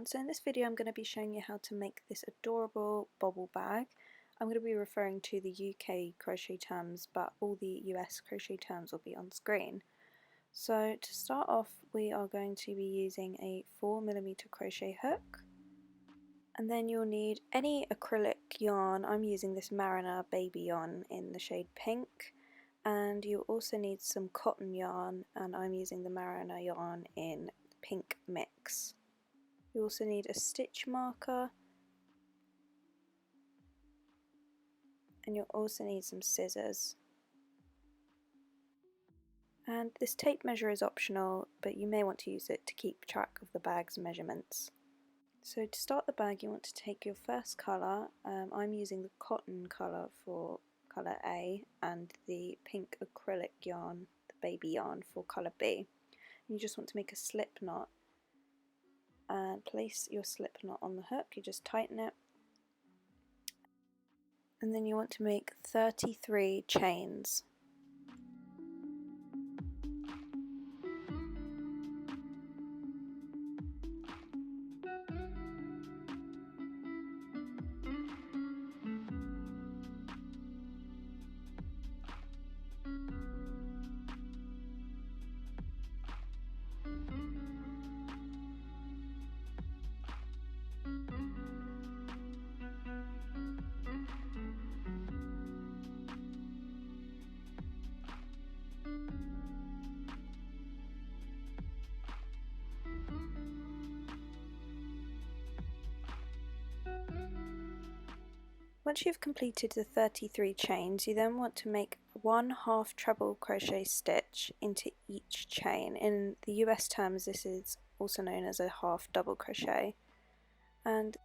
So in this video I'm going to be showing you how to make this adorable bobble bag. I'm going to be referring to the UK crochet terms, but all the US crochet terms will be on screen. So to start off, we are going to be using a 4mm crochet hook, and then you'll need any acrylic yarn. I'm using this Mariner baby yarn in the shade pink, and you'll also need some cotton yarn, and I'm using the Mariner yarn in pink mix. You also need a stitch marker, and you'll also need some scissors. And this tape measure is optional, but you may want to use it to keep track of the bag's measurements. So to start the bag, you want to take your first colour. I'm using the cotton colour for colour A and the pink acrylic yarn, the baby yarn, for colour B. And you just want to make a slip knot and place your slip knot on the hook. You just tighten it, and then you want to make 33 chains. Once you've completed the 33 chains, you then want to make 1 half treble crochet stitch into each chain. In the US terms, this is also known as a half double crochet. And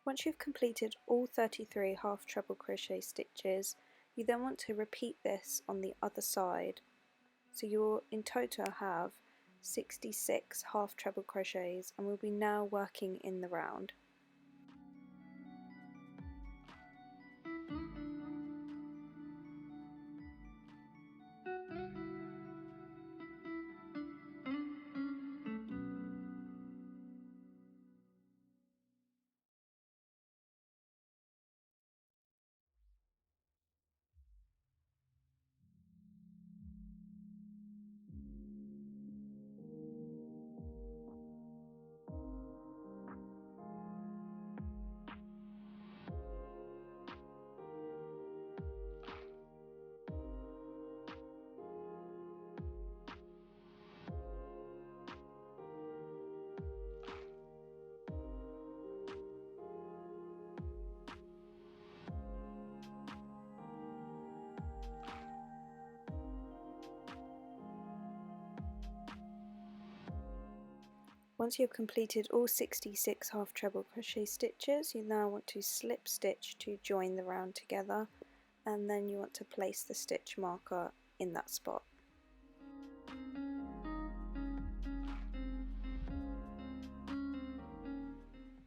once you've completed all 33 half treble crochet stitches, you then want to repeat this on the other side. So you'll in total have 66 half treble crochets, and we'll be now working in the round. Once you've completed all 66 half treble crochet stitches, you now want to slip stitch to join the round together, and then you want to place the stitch marker in that spot.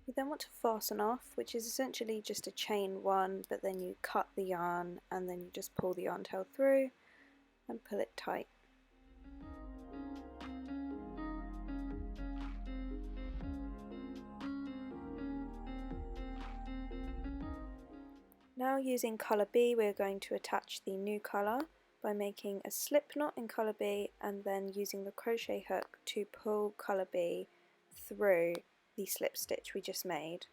You then want to fasten off, which is essentially just a chain one, but then you cut the yarn and then you just pull the yarn tail through and pull it tight. Now, using colour B, we're going to attach the new colour by making a slip knot in colour B and then using the crochet hook to pull colour B through the slip stitch we just made.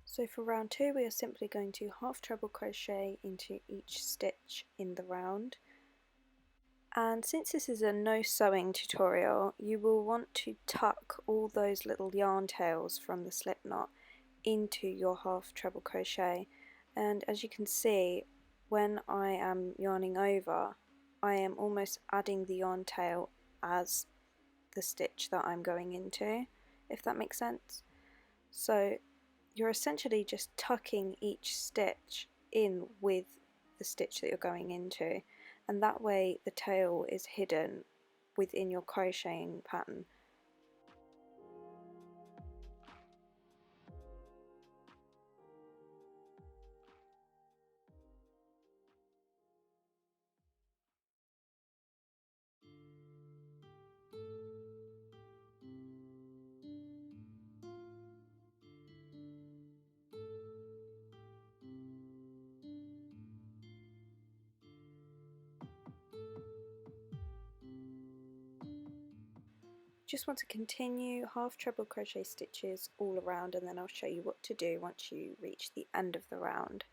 So for round 2 we are simply going to half treble crochet into each stitch in the round, and since this is a no sewing tutorial you will want to tuck all those little yarn tails from the slip knot into your half treble crochet, and as you can see when I am yarning over I am almost adding the yarn tail as the stitch that I'm going into, if that makes sense. So you're essentially just tucking each stitch in with the stitch that you're going into, and that way the tail is hidden within your crocheting pattern. Just want to continue half treble crochet stitches all around, and then I'll show you what to do once you reach the end of the round.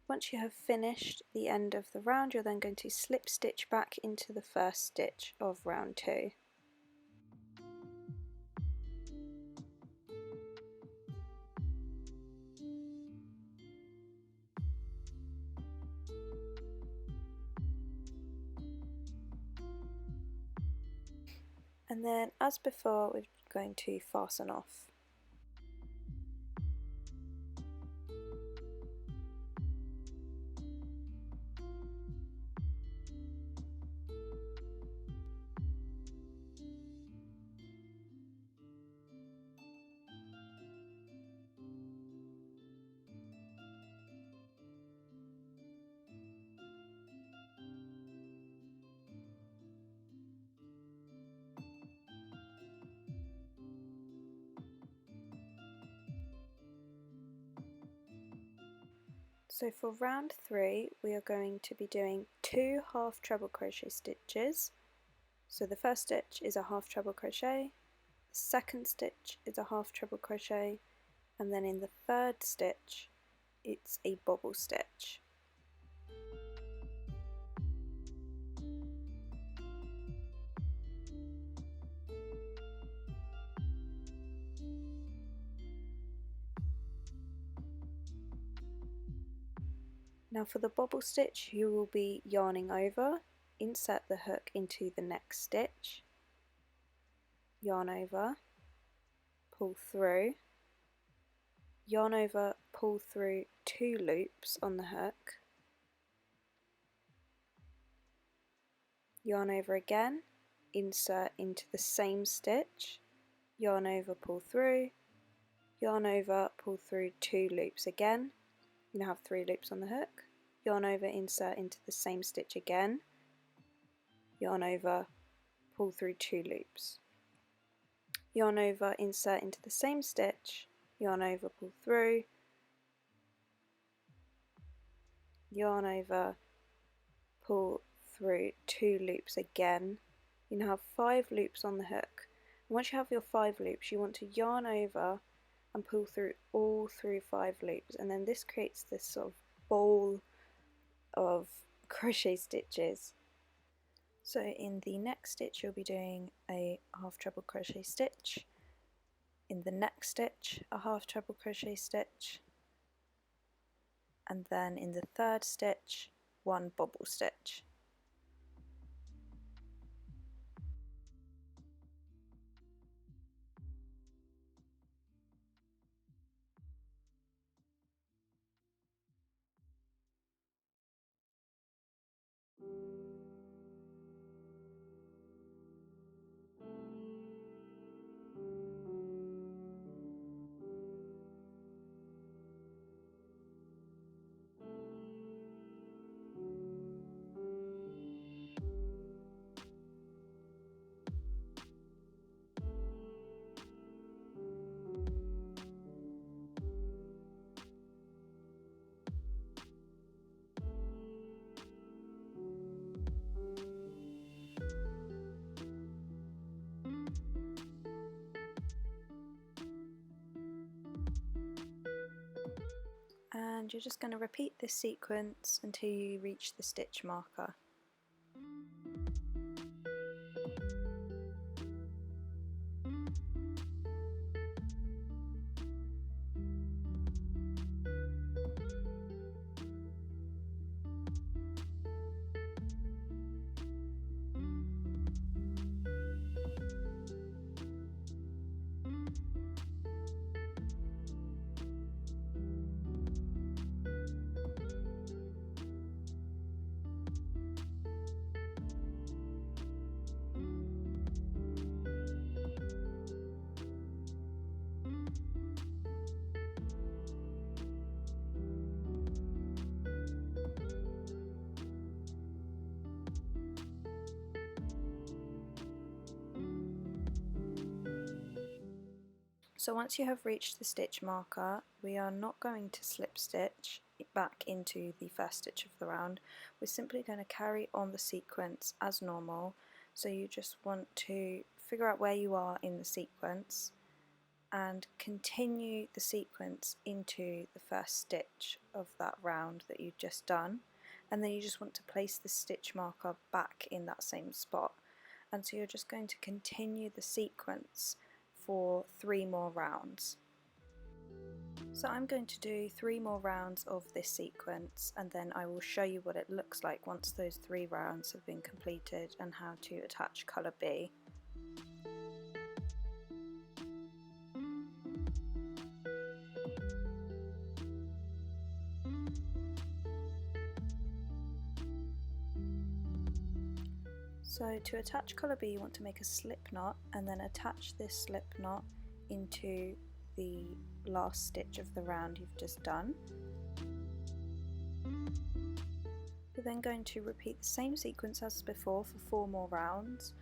Once you have finished the end of the round you're then going to slip stitch back into the first stitch of round 2. And then as before we're going to fasten off. So for round 3 we are going to be doing 2 half treble crochet stitches. So the first stitch is a half treble crochet, the second stitch is a half treble crochet, and then in the third stitch it's a bobble stitch. Now for the bobble stitch you will be yarning over, insert the hook into the next stitch, yarn over, pull through, yarn over, pull through 2 loops on the hook, yarn over again, insert into the same stitch, yarn over, pull through, yarn over, pull through 2 loops again. You now have 3 loops on the hook, yarn over, insert into the same stitch again, yarn over, pull through 2 loops, yarn over, insert into the same stitch, yarn over, pull through, yarn over, pull through 2 loops again. You now have 5 loops on the hook. Once you have your 5 loops you want to yarn over and pull through all through 5 loops, and then this creates this sort of bowl of crochet stitches. So in the next stitch you'll be doing a half treble crochet stitch, in the next stitch a half treble crochet stitch, and then in the third stitch 1 bobble stitch. and you're just going to repeat this sequence until you reach the stitch marker. So once you have reached the stitch marker, we are not going to slip stitch back into the first stitch of the round. We're simply going to carry on the sequence as normal. So you just want to figure out where you are in the sequence and continue the sequence into the first stitch of that round that you've just done, and then you just want to place the stitch marker back in that same spot. And so you're just going to continue the sequence for 3 more rounds. So I'm going to do 3 more rounds of this sequence, and then I will show you what it looks like once those 3 rounds have been completed and how to attach colour B. So to attach colour B, you want to make a slip knot and then attach this slip knot into the last stitch of the round you've just done. We're then going to repeat the same sequence as before for 4 more rounds,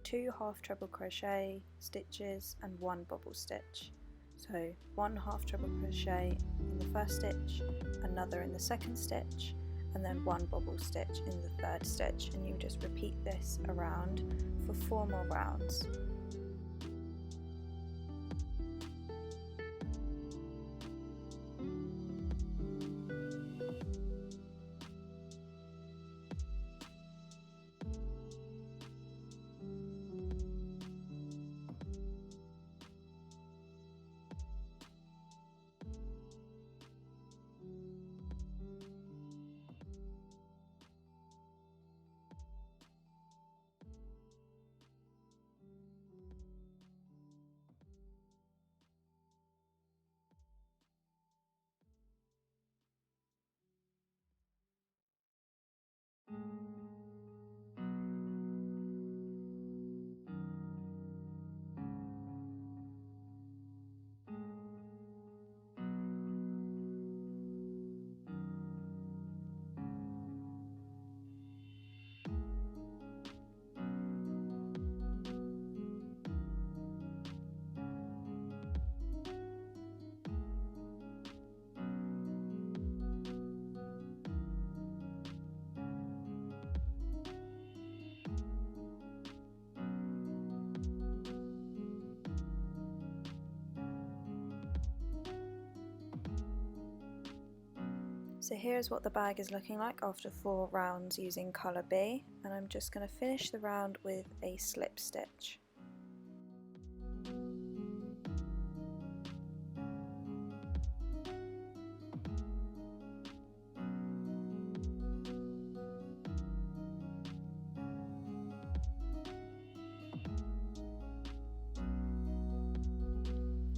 2 half treble crochet stitches and 1 bobble stitch. So 1 half treble crochet in the first stitch, another in the second stitch, and then 1 bobble stitch in the third stitch, and you just repeat this around for 4 more rounds. So here's what the bag is looking like after 4 rounds using colour B, and I'm just going to finish the round with a slip stitch.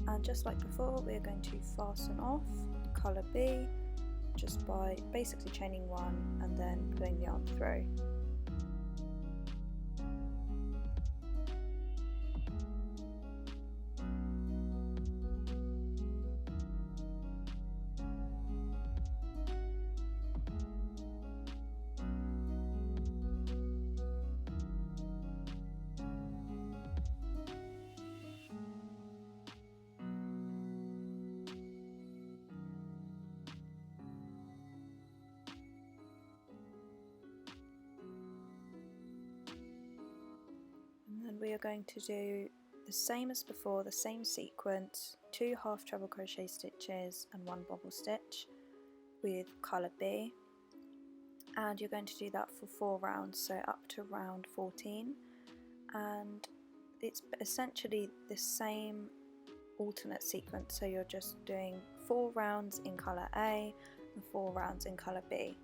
And just like before, we are going to fasten off colour B just by basically chaining 1 and then pulling the yarn through. We are going to do the same as before, the same sequence, 2 half treble crochet stitches and 1 bobble stitch, with colour B, and you're going to do that for 4 rounds, so up to round 14, and it's essentially the same alternate sequence, so you're just doing 4 rounds in colour A and 4 rounds in colour B.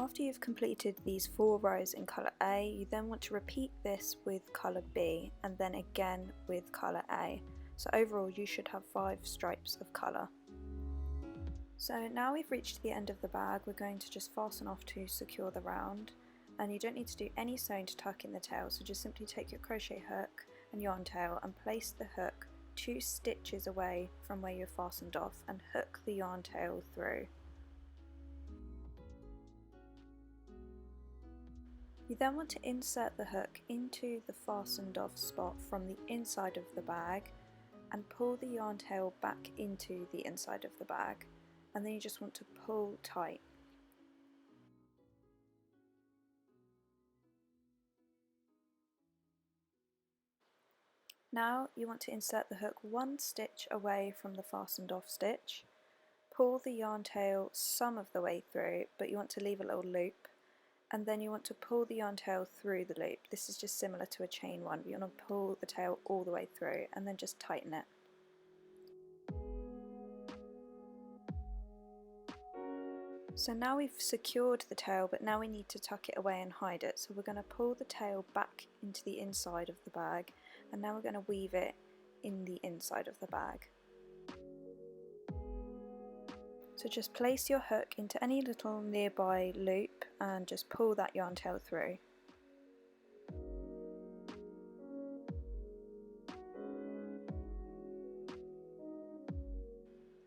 After you've completed these 4 rows in colour A, you then want to repeat this with colour B and then again with colour A. So overall you should have 5 stripes of colour. So now we've reached the end of the bag, we're going to just fasten off to secure the round, and you don't need to do any sewing to tuck in the tail, so just simply take your crochet hook and yarn tail and place the hook 2 stitches away from where you're fastened off and hook the yarn tail through. You then want to insert the hook into the fastened off spot from the inside of the bag and pull the yarn tail back into the inside of the bag, and then you just want to pull tight. Now you want to insert the hook 1 stitch away from the fastened off stitch, pull the yarn tail some of the way through, but you want to leave a little loop, and then you want to pull the yarn tail through the loop. This is just similar to a chain one, but you want to pull the tail all the way through and then just tighten it. So now we've secured the tail, but now we need to tuck it away and hide it. So we're going to pull the tail back into the inside of the bag, and now we're going to weave it in the inside of the bag. So just place your hook into any little nearby loop and just pull that yarn tail through.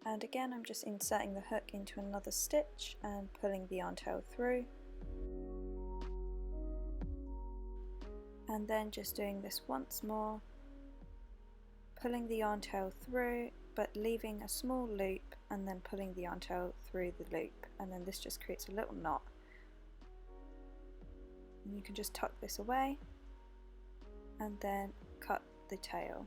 And again, I'm just inserting the hook into another stitch and pulling the yarn tail through. And then just doing this once more, pulling the yarn tail through but leaving a small loop and then pulling the yarn tail through the loop, and then this just creates a little knot. And you can just tuck this away and then cut the tail.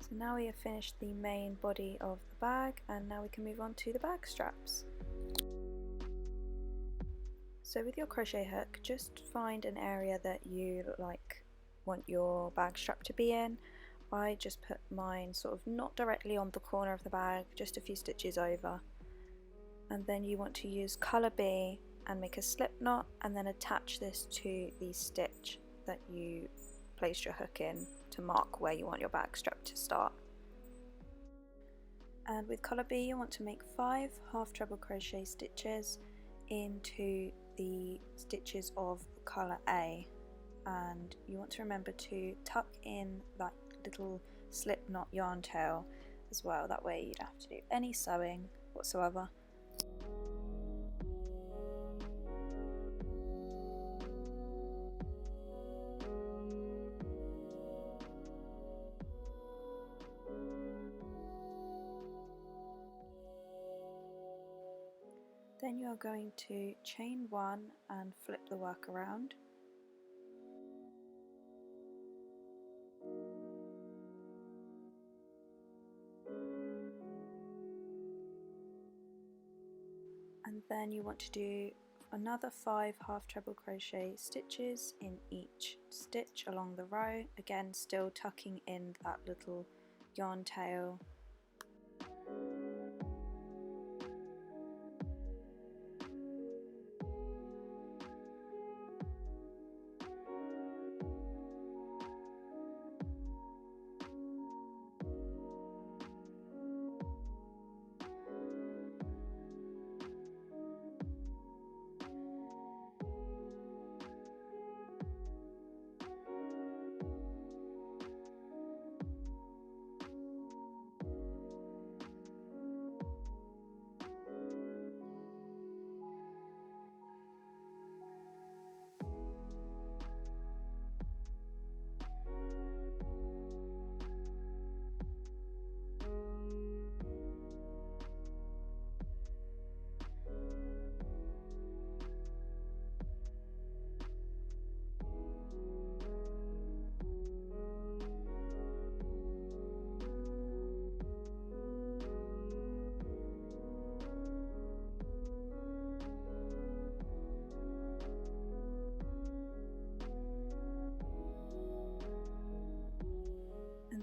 So now we have finished the main body of the bag, and now we can move on to the bag straps. So with your crochet hook, just find an area that you want your bag strap to be in. I just put mine sort of not directly on the corner of the bag, just a few stitches over. And then you want to use colour B and make a slip knot and then attach this to the stitch that you placed your hook in to mark where you want your bag strap to start. And with colour B you want to make 5 half treble crochet stitches into the stitches of colour A, and you want to remember to tuck in that little slip knot yarn tail as well, that way you don't have to do any sewing whatsoever. Then you are going to chain 1 and flip the work around. And then you want to do another 5 half treble crochet stitches in each stitch along the row, again still tucking in that little yarn tail.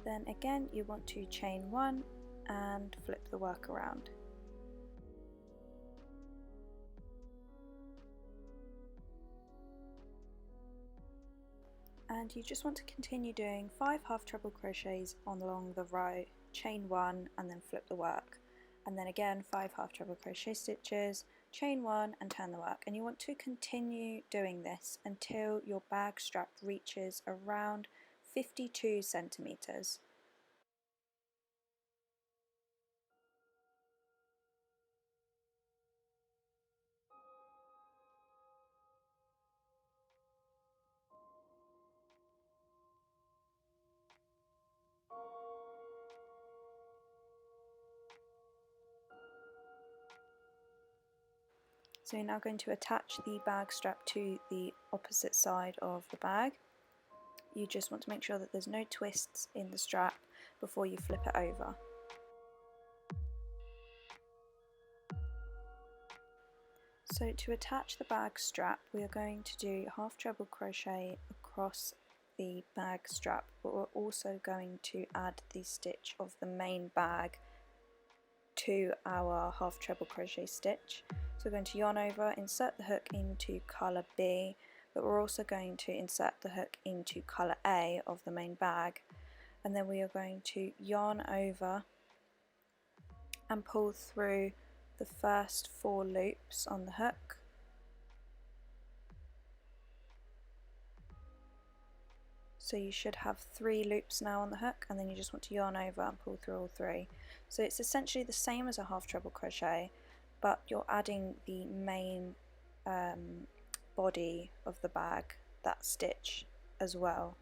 Then again you want to chain one and flip the work around. And you just want to continue doing 5 half treble crochets along the row, chain one and then flip the work, and then again 5 half treble crochet stitches, chain one and turn the work, and you want to continue doing this until your bag strap reaches around 52 centimeters. So you're now going to attach the bag strap to the opposite side of the bag. You just want to make sure that there's no twists in the strap before you flip it over. So to attach the bag strap, we are going to do half treble crochet across the bag strap, but we're also going to add the stitch of the main bag to our half treble crochet stitch. So we're going to yarn over, insert the hook into colour B, but we're also going to insert the hook into colour A of the main bag, and then we are going to yarn over and pull through the first 4 loops on the hook. So you should have 3 loops now on the hook, and then you just want to yarn over and pull through all 3. So it's essentially the same as a half treble crochet, but you're adding the main body of the bag, that stitch as well.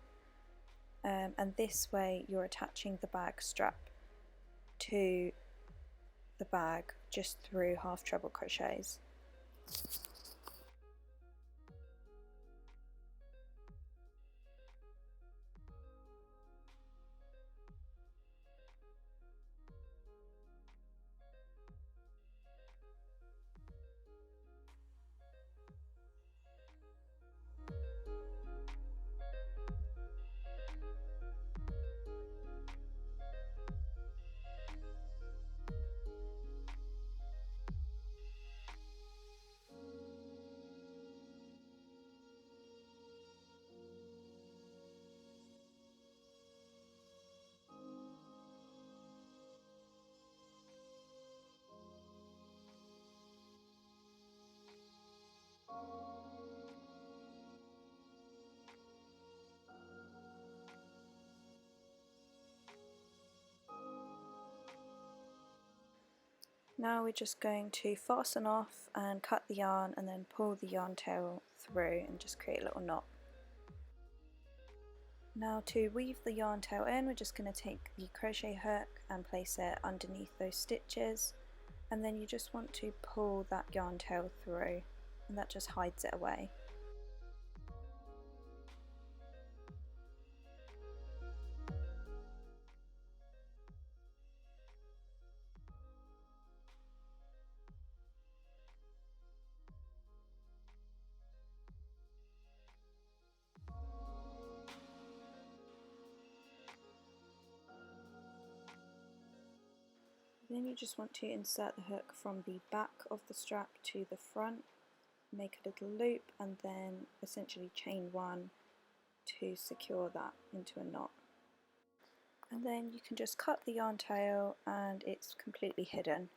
And this way you're attaching the bag strap to the bag just through half treble crochets. Now we're just going to fasten off and cut the yarn and then pull the yarn tail through and just create a little knot. Now to weave the yarn tail in, we're just going to take the crochet hook and place it underneath those stitches, and then you just want to pull that yarn tail through, and that just hides it away. Then you just want to insert the hook from the back of the strap to the front, make a little loop, and then essentially chain one to secure that into a knot. And then you can just cut the yarn tail and it's completely hidden.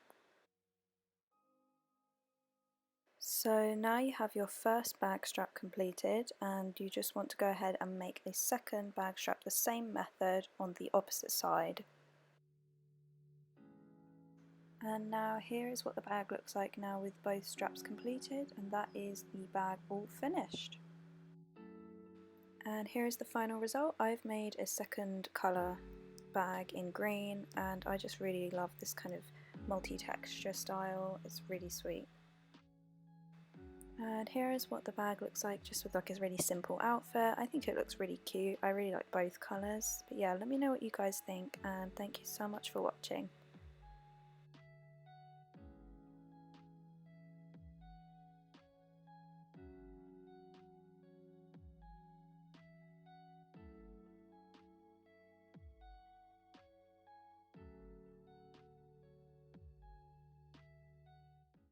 So now you have your first bag strap completed, and you just want to go ahead and make a second bag strap the same method on the opposite side. And now here is what the bag looks like now with both straps completed, and that is the bag all finished. And here is the final result. I've made a second colour bag in green, and I just really love this kind of multi-texture style. It's really sweet. And here is what the bag looks like just with like a really simple outfit. I think it looks really cute. I really like both colours. But yeah, let me know what you guys think, and thank you so much for watching.